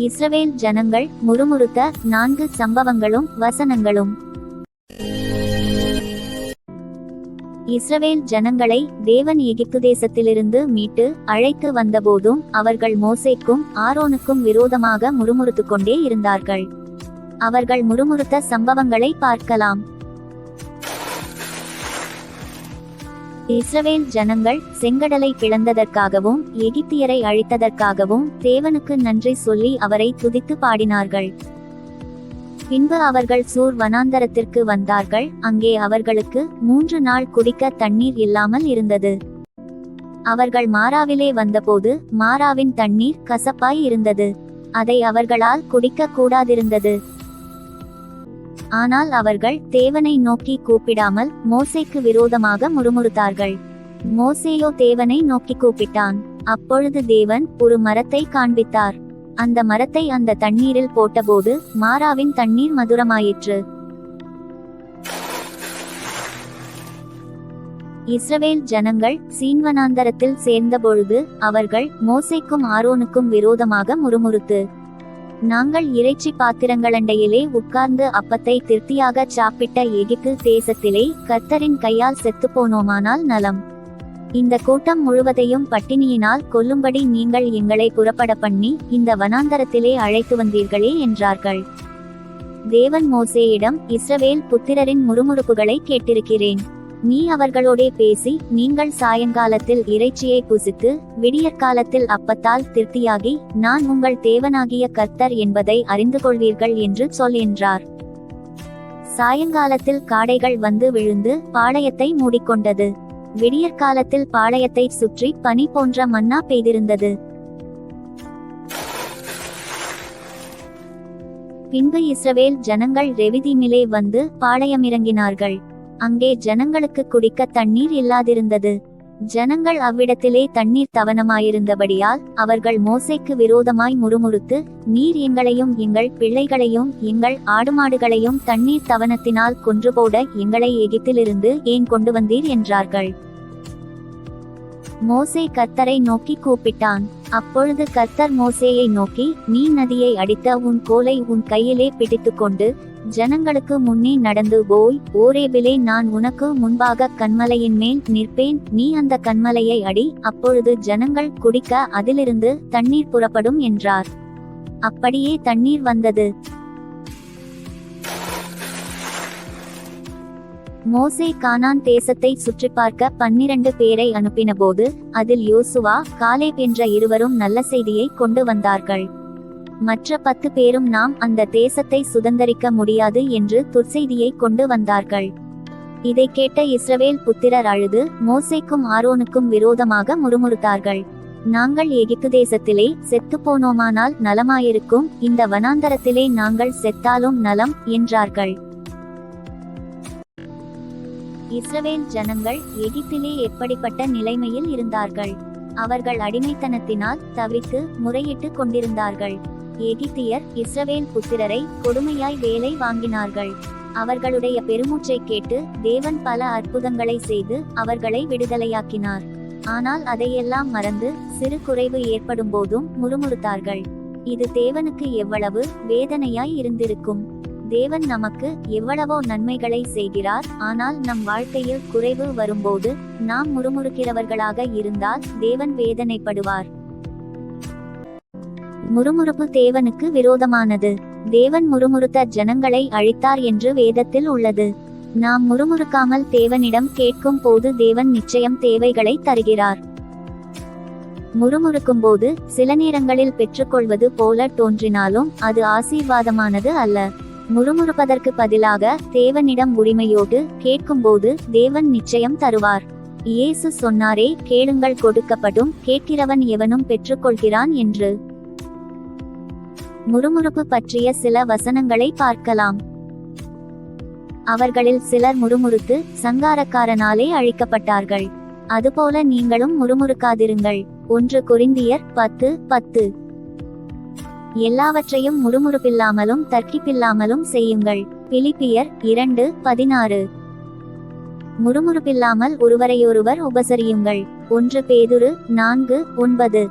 இஸ்ரவேல் ஜனங்கள் முறுமுறுத்த 4 சம்பவங்களும் வசனங்களும். இஸ்ரவேல் ஜனங்களை தேவன் எகிப்து தேசத்திலிருந்து மீட்டு அழைத்து வந்தபோதும் அவர்கள் மோசேக்கும் ஆரோனுக்கும் விரோதமாக முறுமுறுத்துக் கொண்டே இருந்தார்கள். அவர்கள் முறுமுறுத்த சம்பவங்களை பார்க்கலாம். இஸ்ரவேல் ஜனங்கள் செங்கடலை பிளந்ததற்காகவும் எகிப்தியரை அழித்ததற்காகவும் தேவனுக்கு நன்றி சொல்லி அவரை துதித்து பாடினார்கள். பின்பு அவர்கள் சூர் வனாந்தரத்திற்கு வந்தார்கள். அங்கே அவர்களுக்கு 3 நாள் குடிக்க தண்ணீர் இல்லாமல் இருந்தது. அவர்கள் மாராவிலே வந்தபோது மாராவின் தண்ணீர் கசப்பாய் இருந்தது. அதை அவர்களால் குடிக்க கூடாதிருந்தது. ஆனால் அவர்கள் தேவனை நோக்கி கூப்பிடாமல் மோசேக்கு விரோதமாக முறுமுறுத்தார்கள். மோசேயோ தேவனை நோக்கி கூப்பிட்டான். அப்பொழுது தேவன் ஒரு மரத்தை காண்பித்தார். அந்த மரத்தை அந்த தண்ணீரில் போட்டபோது மாராவின் தண்ணீர் மதுரமாயிற்று. இஸ்ரவேல் ஜனங்கள் சீன்வனாந்தரத்தில் சேர்ந்தபொழுது அவர்கள் மோசேக்கும் ஆரோனுக்கும் விரோதமாக முறுமுறுத்து, நாங்கள் இறைச்சி பாத்திரங்களண்டையிலே உட்கார்ந்து அப்பத்தை திருப்தியாக சாப்பிட்ட எகிப்து தேசத்திலே கர்த்தரின் கையால் செத்துப்போனோமானால் நலம். இந்த கூட்டம் முழுவதையும் பட்டினியினால் கொல்லும்படி நீங்கள் எங்களை புறப்பட பண்ணி இந்த வனாந்தரத்திலே அழைத்து வந்தீர்களே என்றார்கள். தேவன் மோசேயிடம், இஸ்ரவேல் புத்திரரின் முறுமுறுப்புகளை கேட்டிருக்கிறேன். நீ அவர்களோடே பேசி, நீங்கள் சாயங்காலத்தில் இறைச்சியை புசித்து விடியற்காலத்தில் அப்பத்தால் திருப்தியாகி நான் உங்கள் தேவனாகிய கர்த்தர் என்பதை அறிந்து கொள்வீர்கள் என்று சொல் என்றார். சாயங்காலத்தில் காடைகள் வந்து விழுந்து பாளையத்தை மூடிக்கொண்டது. விடியற்காலத்தில் பாளையத்தை சுற்றி பனி போன்ற மன்னா பெய்திருந்தது. பின்பு இஸ்ரவேல் ஜனங்கள் ரெவிதீமிலே வந்து பாளையமிறங்கினார்கள். அங்கே ஜனங்களுக்கு குடிக்க தண்ணீர் இல்லாதிருந்தது. ஜனங்கள் அவ்விடத்திலே தண்ணீர் தவனமாயிருந்தபடியால் அவர்கள் மோசேக்கு விரோதமாய் முறுமுறுத்து, நீர் எங்களையும் எங்கள் பிள்ளைகளையும் எங்கள் ஆடுமாடுகளையும் தண்ணீர் தவனத்தினால் கொன்றுபோட எங்களை எகிப்திலிருந்து ஏன் கொண்டு வந்தீர் என்றார்கள். மோசே கர்த்தரை நோக்கி கூப்பிட்டான். அப்பொழுது கர்த்தர் மோசேயை நோக்கி, நீ நதியை அடித்த உன் கோலை உன் கையிலே பிடித்துக்கொண்டு ஜனங்களுக்கு முன்னே நடந்து போய் ஓரேபிலே நான் உனக்கு முன்பாக கன்மலையின் மேல் நிற்பேன். நீ அந்த கன்மலையை அடி, அப்பொழுது ஜனங்கள் குடிக்க அதிலிருந்து தண்ணீர் புறப்படும் என்றார். அப்படியே தண்ணீர் வந்தது. மோசே கானான் தேசத்தை சுற்றி பார்க்க 12 பேரை அனுப்பினபோது அதில் யோசுவா காலேப் என்ற இருவரும் நல்ல செய்தியை கொண்டு வந்தார்கள். மற்ற 10 பேரும் நாம் அந்த தேசத்தை சுதந்தரிக்க முடியாது என்று துர்செய்தியை கொண்டு வந்தார்கள். இதை கேட்ட இஸ்ரவேல் புத்திரர் அழுது மோசேக்கும் ஆரோனுக்கும் விரோதமாக முறுமுறுத்தார்கள். நாங்கள் எகிப்து தேசத்திலே செத்து போனோமானால் நலமாயிருக்கும், இந்த வனாந்தரத்திலே நாங்கள் செத்தாலும் நலம் என்றார்கள். இஸ்ரவேல் ஜனங்கள் எகிப்திலே எப்படிப்பட்ட நிலைமையில் இருந்தார்கள்? அவர்கள் அடிமைத்தனத்தினால் தவித்து முறையிட்டு கொண்டிருந்தார்கள். எகிப்தியர் இஸ்ரவேல் புத்திரரை கொடுமையாய் வேலை வாங்கினார்கள். அவர்களுடைய பெருமூச்சை கேட்டு தேவன் பல அற்புதங்களை செய்து அவர்களை விடுதலையாக்கினார். ஆனால் அதையெல்லாம் மறந்து சிறு குறைவு ஏற்படும் போதும் முறுமுறுத்தார்கள். இது தேவனுக்கு எவ்வளவு வேதனையாய் இருந்திருக்கும்! தேவன் நமக்கு எவ்வளவோ நன்மைகளை செய்கிறார். ஆனால் நம் வாழ்க்கையில் குறைவு வரும்போது நாம் முறுமுறுக்கிறவர்களாக இருந்தால் தேவன் வேதனைப்படுவார். முறுமுறுப்பு தேவனுக்கு விரோதமானது. தேவன் முறுமுறுத்த ஜனங்களை அழித்தார் என்று வேதத்தில் உள்ளது. நாம் முறுமுறுக்காமல் தேவனிடம் கேட்கும் போது தேவன் நிச்சயம் தேவைகளை தருகிறார். முறுமுறுக்கும்போது சில நேரங்களில் பெற்றுக்கொள்வது போல தோன்றினாலும் அது ஆசீர்வாதமானது அல்ல. முறுமுறுப்பதற்கு பதிலாக தேவனிடம் உரிமையோடு கேட்கும்போது தேவன் நிச்சயம் தருவார். இயேசு சொன்னாரே, கேளுங்கள் கொடுக்கப்படும், கேட்கிறவன் எவனும் பெற்றுக்கொள்கிறான் என்று. முறுமுறுப்பு பற்றிய சில வசனங்களை பார்க்கலாம். அவர்களில் சிலர் முறுமுறுத்து சங்காரக்காரனாலே அழிக்கப்பட்டார்கள். அதுபோல நீங்களும் முறுமுறுக்காதிருங்கள். 1 கொரிந்தியர் 10:10. எல்லாவற்றையும் முறுமுறுப்பில்லாமலும் தர்க்கிப்பில்லாமலும் செய்யுங்கள். பிலிப்பியர் 2:16. முறுமுறுப்பில்லாமல் ஒருவரையொருவர் உபசரியுங்கள். 1 பேதுரு 4:9.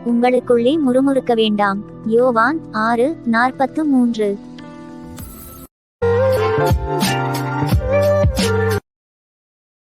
உங்களுக்குள்ளே முறுமுறுக்க வேண்டாம். யோவான் 6:43.